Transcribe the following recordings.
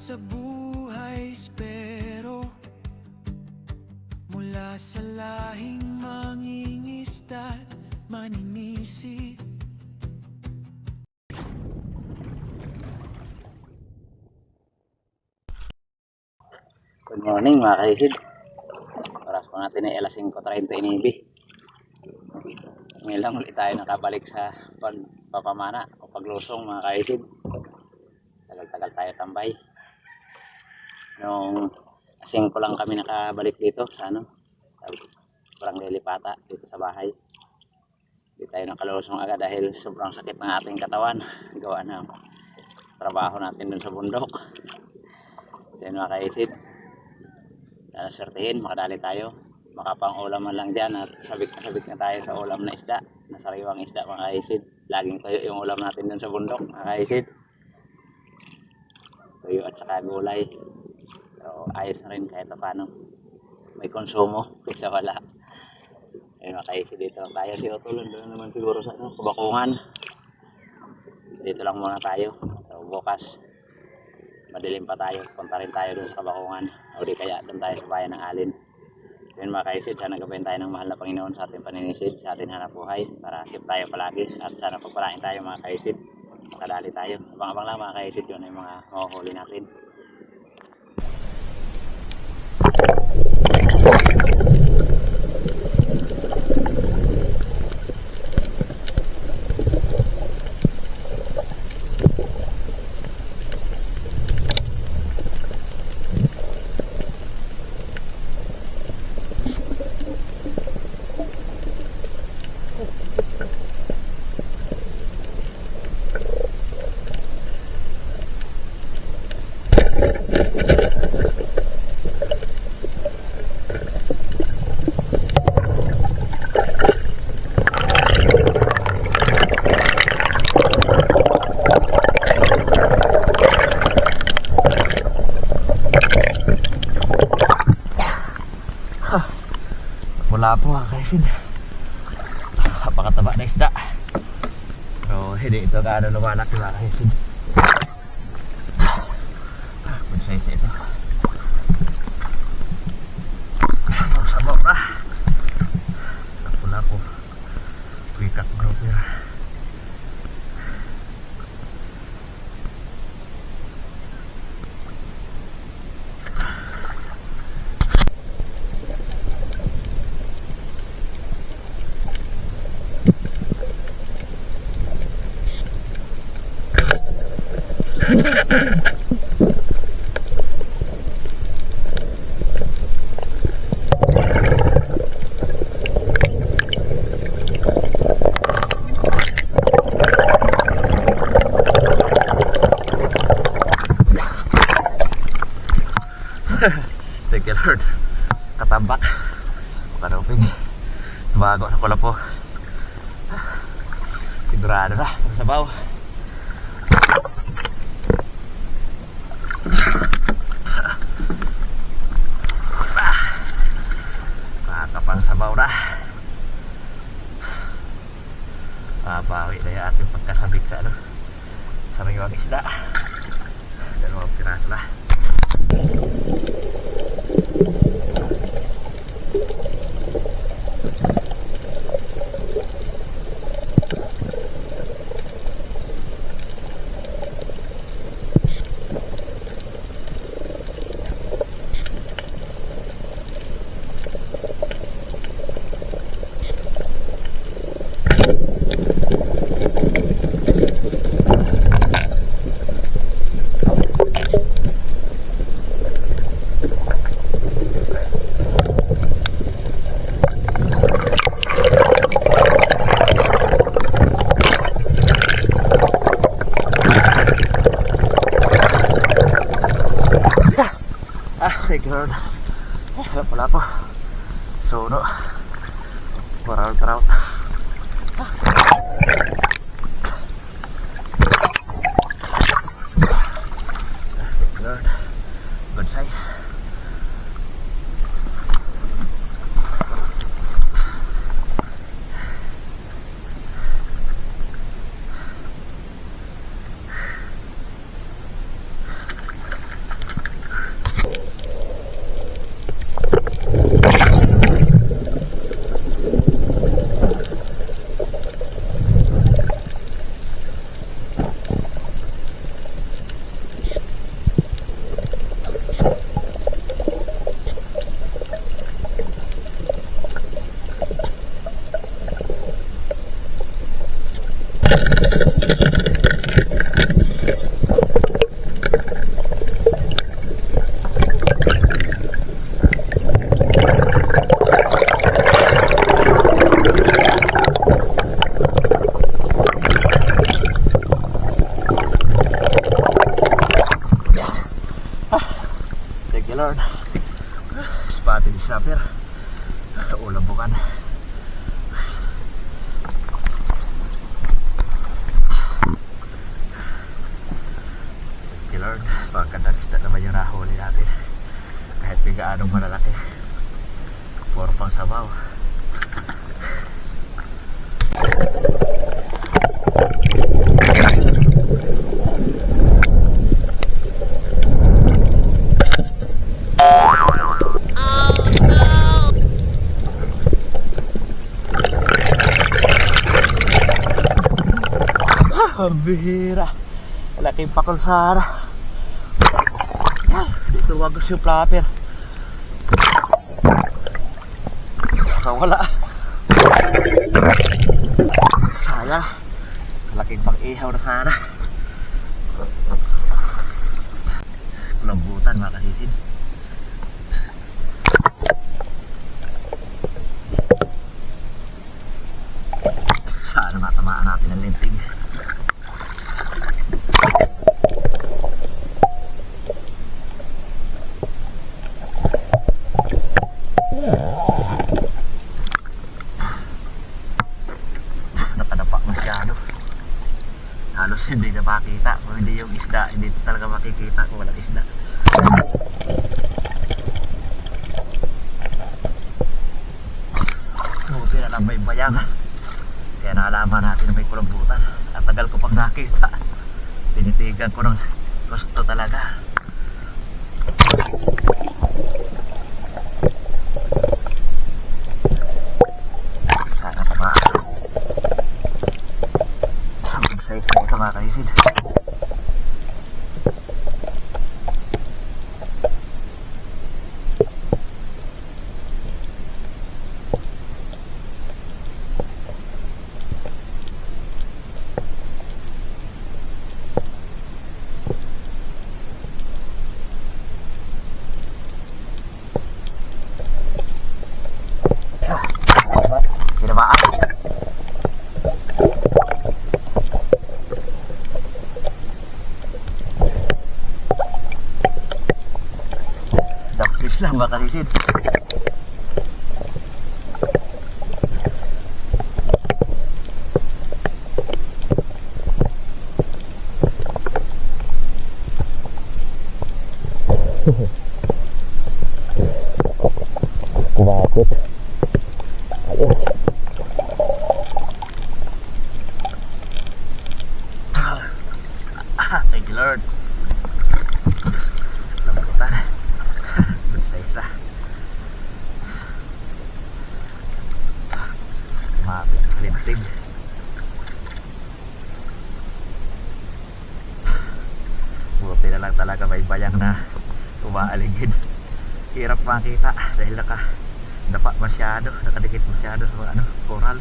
sa buhay espero, mula sa lahing mangingisda't maninisi. Good morning mga kaisid. Oras po natin ay alas 5:39. Ngayon lang ulit tayo nakabalik sa pagpapamana o paglusong mga kaisid. Tagal-tagal tayo tambay. Nung 5 lang kami nakabalik dito sa parang lilipata dito sa bahay. Hindi tayo nakalusong agad dahil sobrang sakit ng ating katawan. Gawa ng trabaho natin dun sa bundok. Yan mga kaisid. Sana swertihin, makadali tayo. Makapang ulam man lang dyan at sabik na tayo sa ulam na isda, na sariwang isda mga kaisid. Laging tuyo yung ulam natin dun sa bundok mga kaisid. Tuyo at saka gulay. Pero ayos na rin kahit paano. May konsumo kaysa wala. Ayun mga kaisid, dito lang tayo. Si Otolon doon naman siguro sa Kabakungan. Dito lang muna tayo. So, bukas madilim pa tayo, punta rin tayo doon sa Kabakungan o di kaya doon tayo sa bayan ng Alin. Yun mga kaisid, sana gabayan tayo ng mahal na Panginoon sa ating paninisid, sa ating hanap buhay, para safe tayo palagi at sana pagpalain tayo mga kaisid, makadali tayo. Abang-abang lang mga kaisid, yun ay mga mahuhuli natin. Wala po mga kaisid, napakataba na isda, pero hindi ito gaano lumalaki mga kaisid. Good size ito. Sabaw na lapu-lapu wikak grouper. Thank you Lord. Katambak, kadoping, bago sa kulapo. Sigurado na sa sabaw. Nakakapang sabaw na. Pawi na yung ating pagkasabik sa sariwang isda. Dalawang piraso na. Thank you Lord. Wala po. Suno. Coral trout. Thank you Lord. Good size. Ang bihira. Malaking pakol sana. Dito wagos yung flapper. Wala. Sayang. Malaking pang-ihaw na sana. Kulambutan mga kasisid. Sana matamaan natin ang lintig. Napadapa masyado. Halos hindi na makita. Kung hindi yung isda, hindi talaga makikita kung walang isda. Buti na lang may bayang. Kaya naalaman natin na may kulambutan. Ang tagal ko pang nakita. Tinitigan ko ng gusto talaga. Sana tamaan. Ang safe na ito mga kaisid. Kinabaan. Dapis lang mga kaisid. Kumakot. Ayun. Thank you Lord. Lambutan. Good size lah. Mapit lintig. Buti na lang talaga may bayang na umaaligid. Hirap makita dahil nakadapa masyado, nakadikit masyado sa coral.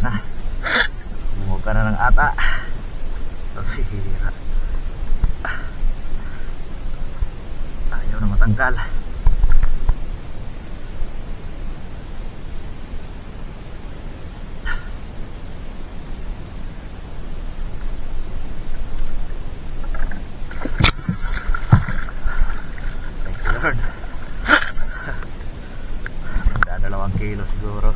Na, bumuka na ng ata. Hira. Ayaw na matanggal. Lord. 2 kilo siguro.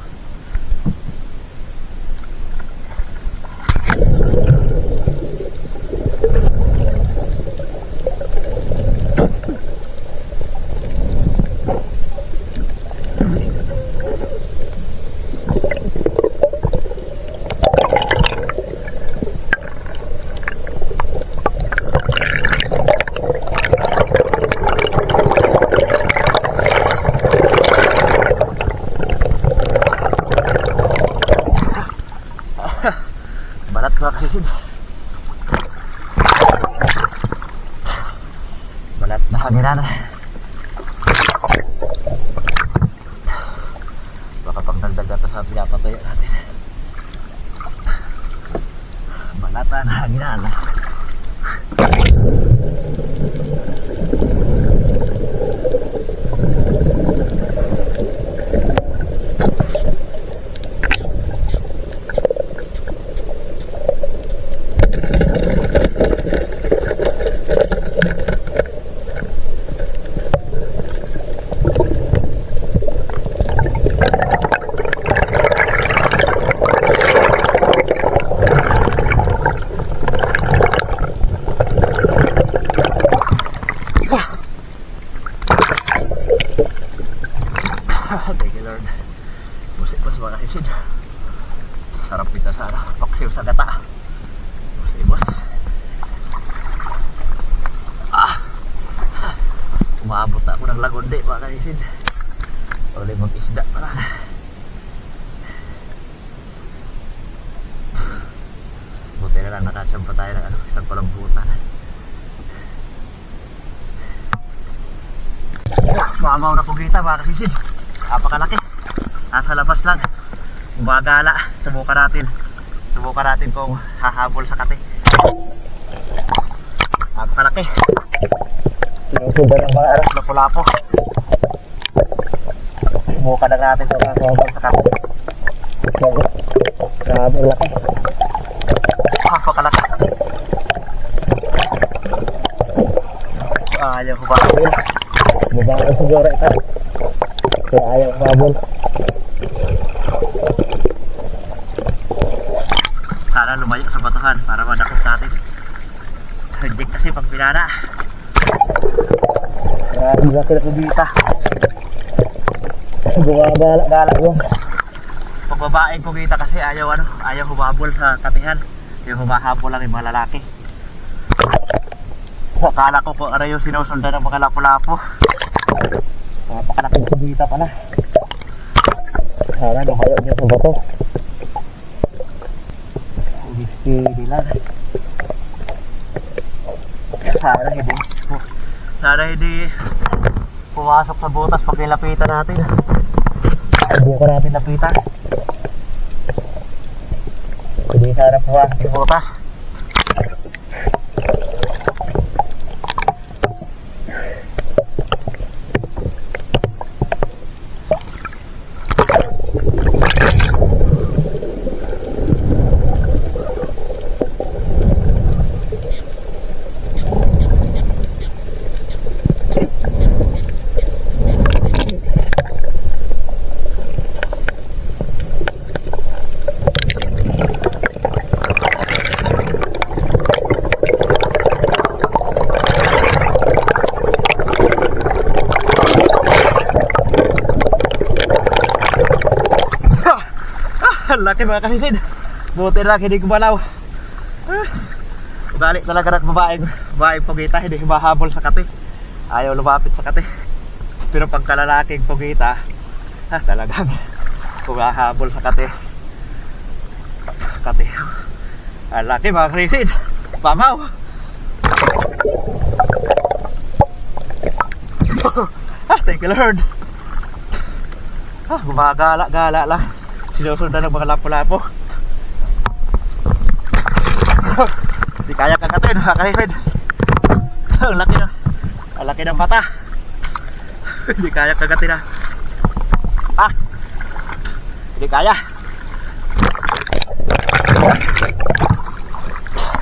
Balat mga kasisid. Balat na hanginan. Baka pang nagdagat sa pinapatayo natin. Balatan hanginan. Thank you Lord. Musipos mga kaisid. Sarap pita sana. Paksiw sa gata. Musipos. Umaabot na ako ng lagundi mga kaisid. Uli mag-isda pala. na lang, nakacham pa tayo ng isang kulambutan. Mamaw na kugita mga kasisid. Napakalaki. Nasa labas lang. Gumagala. Subukan natin kung hahabol sa kate. Napakalaki. Sinusuban ng mga aras na pulapo. Subukan na natin kung hahabol sa kate. Grabe laki. Napakalaki. Ayaw humabol. Mabagal siguro ito. Kaya ayaw humabol. Sana lumayo sa batuhan para madakot natin. Reject kasi pag pinana. Grabe laki na kubita. Gumagala yun. Pag babaeng kubita kasi ayaw humabol sa katihan. Yung humahabol lang yung mga lalaki. Akala ko kung ano yung sinusundan ng mga lapu-lapu. Napakalaking kubita pala. Sana lumayo niya sa bato. Hindi lang. Sana hindi pumasok sa butas pag nilapitan natin. Subukan natin lapitan. Hindi sana pumasok sa butas. Laki mga kasisid. Buti lang hindi kumalaw. Balik talaga ng babaeng pugita. Hindi mahabol sa kate. Ayaw lumapit sa kate. Pero pagkalalaking pugita, talagang kumahabol sa kate. Laki mga kasisid. Pamaw. Thank you Lord. Gumagala lang. Sinusundan ng mga lapo-lapo. Hindi kaya kagatin, kakahisid. Ang laki ng mata. Hindi kaya kagatin na. Hindi kaya.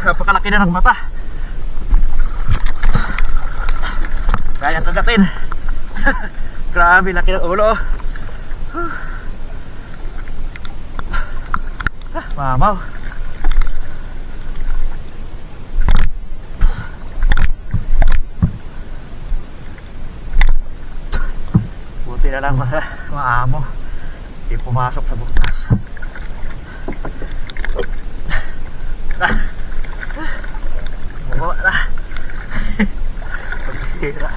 Napakalaki na ng mata. Kaya kagatin. Grabe, laki ng ulo. Mamaw. Buti na lang maamo. Hindi pumasok sa butas. Buwa na. Paghira.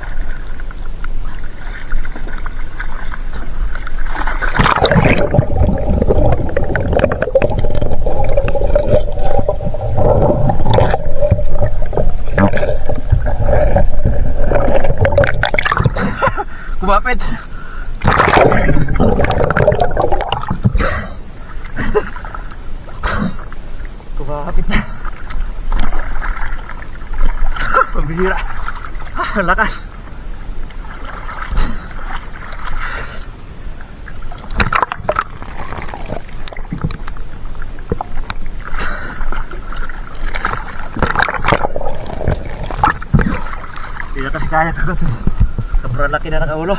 Kumapit. Kumapit na. Pambihira. Ang lakas. Hindi na kasi kaya kagatin. Sobrang laki na ng ulo.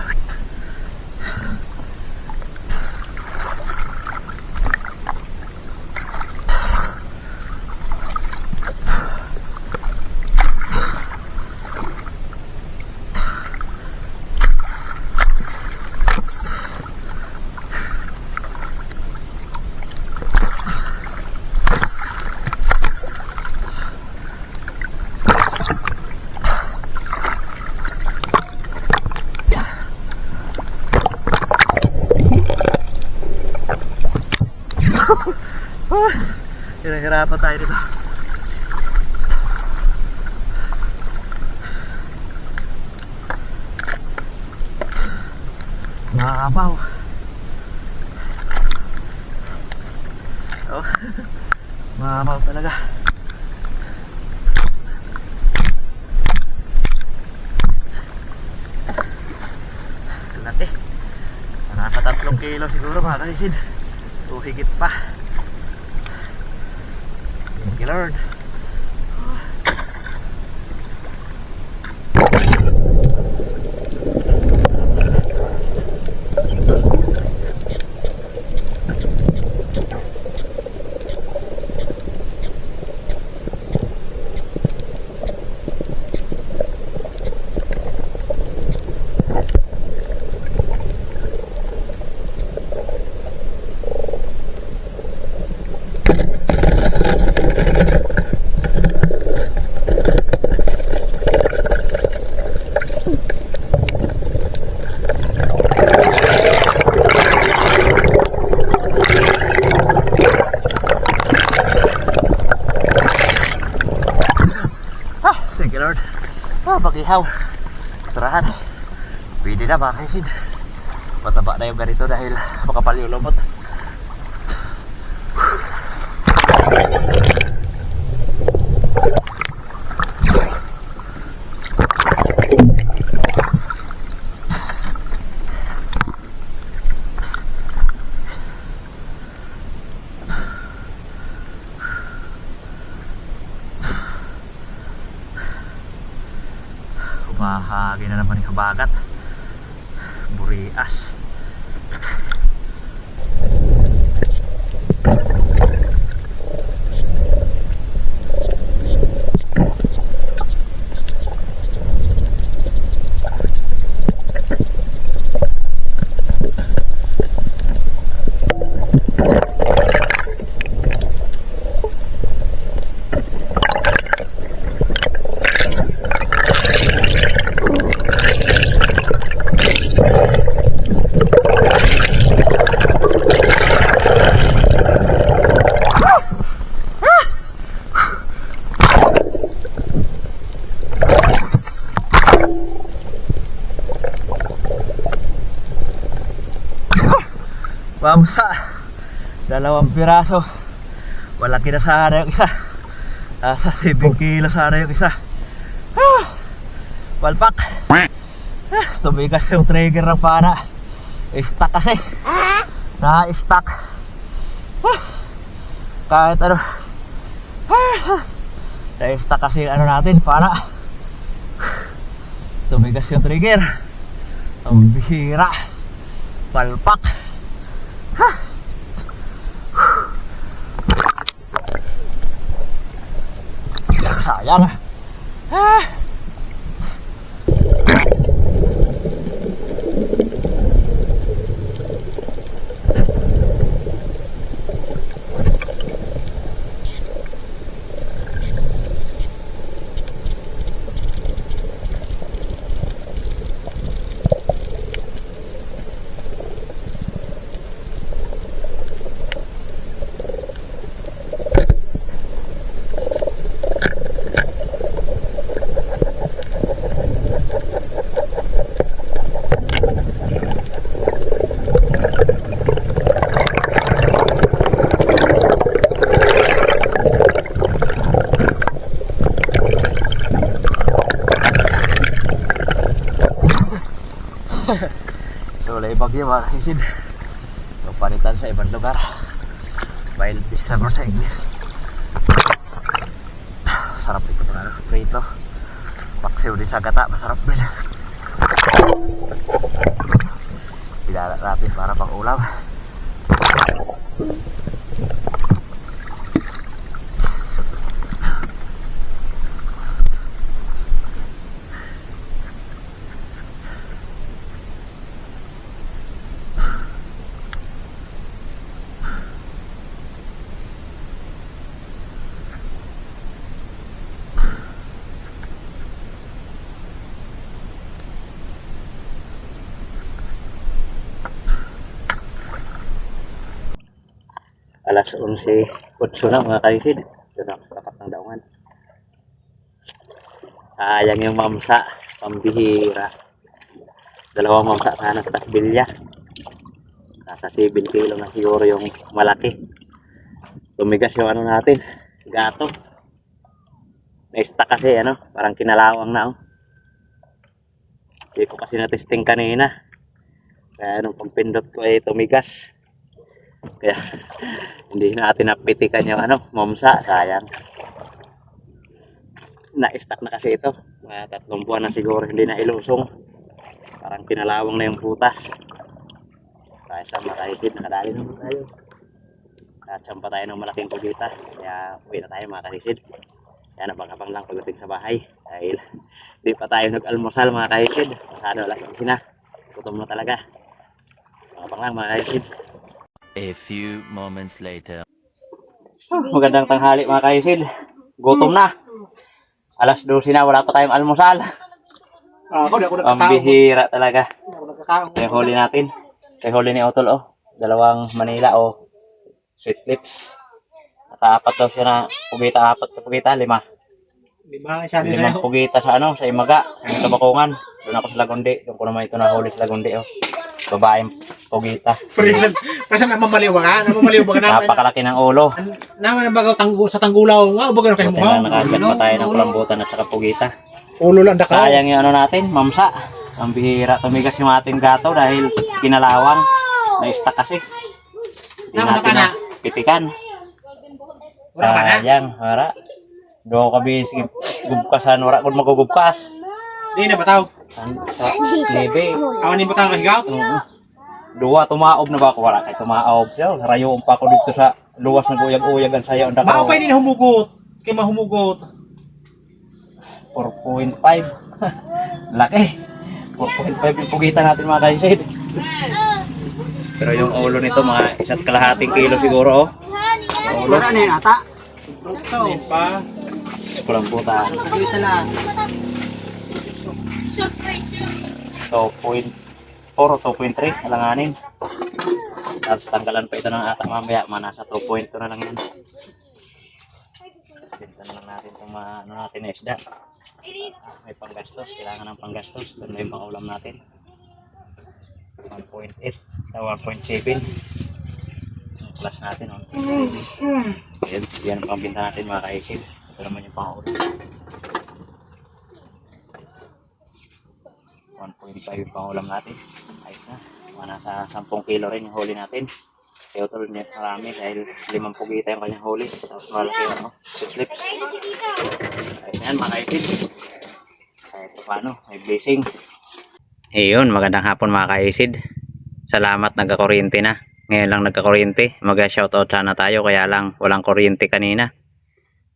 Hirahirapan tayo dito. Mabaw. Oh, mabaw talaga. Laki. Nasa 3 kilo siguro mga kaisid. O higit pa. Thank you Lord. Thank you Lord. Pakihaw. Tarahan. Pwede na mga kaisid. Mataba na yung ganito dahil makapal yung lumot. Mahagi na naman yung kabagat. Burias. Mamsa, 2 piraso. Malaki na sana yung isa. Nasa 7 kilo sana yung isa. Palpak. Tumigas yung trigger ng pana. Stuck kasi. Na-stuck. Kahit ano. Na-stuck kasi ano natin, pana. Tumigas yung trigger. Ang bihira. Palpak. Sayang. So wala bagyo mga kaisid. Palitan sa ibang lugar. Wild fish summer sa English. Sarap ito pang ano, prito. Paksiw din sa gata, masarap din. Pinala natin para pang ulam. Alas 11:08 na mga kaisid. Ito na sa tapat ng daungan. Sayang yung mamsa, pambihira. Dalawang mamsa sana sa bilya. Nasa 7 kilo na siguro yung malaki. Tumigas yung ano natin, gato. Na-stuck kasi ano, parang kinalawang na oh. Hindi ko kasi na-testing kanina. Kaya nung pagpindot ko ay tumigas. Kaya hindi natin napitikan yung ano, mamsa, sayang. Na-stuck na kasi ito. Mga 3 buwan na siguro hindi na ilusong. Parang kinalawang na yung butas. Kaya sa makahigit, nakadali naman tayo. Katsampa tayo ng malaking kugita. Kaya uwi na tayo mga kahisid. Kaya nabang-abang lang pagdating sa bahay. Dahil di pa tayo nag-almusal mga kahisid. Masyado lang kasi na. Gutom na talaga. Abang lang mga kahisid. A few moments later. Magandang tanghali mga kahisid. Gutom na. Alas 12 na, wala pa tayong almusal. Ako, di ako nagkakaon. Pambihira talaga. Di ako nagkakaon. Kaya huli natin. Kaya huli ni Otol oh. 2 Manila oh. Sweet lips. Naka-4 daw siya na pugita. 4 na pugita, 5. 5, isa din 5 sa'yo. pugita sa ano, sa Imaga. Sa Bakungan. Doon ako sa Lagundi. Doon ko naman ito nahuli sa Lagundi oh. Babaeng pugita. Presan namamaliw ka? Namamaliw ba ka naman? Napakalaki ng ulo. Naman ang bagaw sa tanggulaw. Nga, baga na kayo Buti mukha. na nakagyan pa tayo ng kulambutan at saka pugita. Ulo lang dakaw. Sayang yung ano natin, mamsa. Ang bihira tumigas yung ating gato dahil kinalawang. Na-stuck kasi. Hindi Naman natin ka na. pitikan. Wala ka na? Sayang, wala. Doon kami gubkasan, wala kung magugubkas. Di na bataw. Sa nebe. Awan din bataw kahigaw. Duwa, tumaob na ba ako? Wala kayo tumaob. Rayoon pa ako dito sa luwas ng uyag-uyagan sa'yo. Ang dakaw. Maupay din humugot. Kaya mahumugot. 4.5. Laki. 4.5 yung pugitan natin mga kaisid. Pero yung ulo nito mga 1.5 kilo siguro oh. Yung ulo. na yun ata? Ito. Pa. Kulang puta. Dito na. 2.4 o 2.3. Alanganin. Tapos tanggalan pa ito ng ata mamaya. Nasa 2.2 na lang yan. Pinta na lang natin kung ano natin na isda. May panggastos. Kailangan ng panggastos. Doon na yung pangulam natin. 1.8 na 1.7. Yung plus natin 1.7. Yan ang pambinta natin mga kaisid. Ito naman yung pangulam. 1.5 yung pangulam natin. Ayos na. Mga nasa 10 kilo rin yung huli natin. Kaya ito rin marami dahil 5 pugita yung kanyang huli. Tapos malaki yung slips. Ayos na yan mga kaisid. Kahit paano, may blessing. Ayun, magandang hapon mga kaisid. Salamat nagka-kuryente na. Ngayon lang nagka-kuryente. Mag-shoutout sana tayo kaya lang walang kuryente kanina.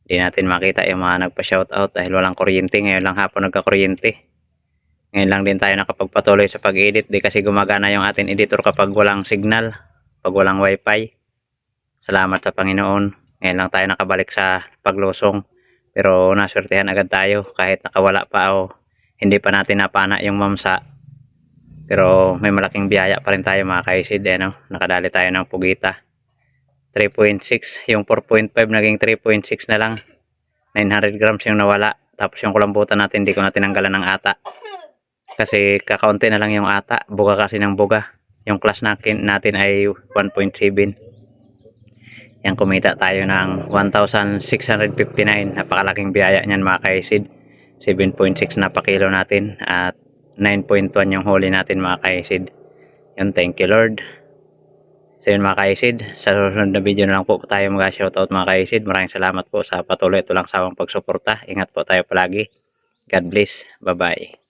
Hindi natin makita yung mga nagpa-shoutout dahil walang kuryente. Ngayon lang hapon nagka-kuryente. Ngayon lang din tayo nakapagpatuloy sa pag-edit. Di kasi gumagana yung ating editor kapag walang signal. Pag walang wifi. Salamat sa Panginoon. Ngayon lang tayo nakabalik sa paglusong. Pero naswertehan agad tayo kahit nakawala pa o hindi pa natin napana yung mamsa. Pero may malaking biyaya pa rin tayo mga kaisid. No? Nakadali tayo ng pugita. 3.6. Yung 4.5 naging 3.6 na lang. 900 grams yung nawala. Tapos yung kulambutan natin hindi ko na tinanggalan ng ata. Kasi kakaunti na lang yung ata. Buga kasi ng buga. Yung class natin ay 1.7. Yan kumita tayo ng 1,659. Napakalaking biyaya niyan mga kaisid. 7.6 na pa kilo natin. At 9.1 yung huli natin mga kaisid. Yun, thank you Lord. So yun mga kaisid, sa susunod na video na lang po tayo mag-shoutout mga kaisid. Maraming salamat po sa patuloy ito lang sawang pagsuporta. Ingat po tayo palagi. God bless. Bye bye.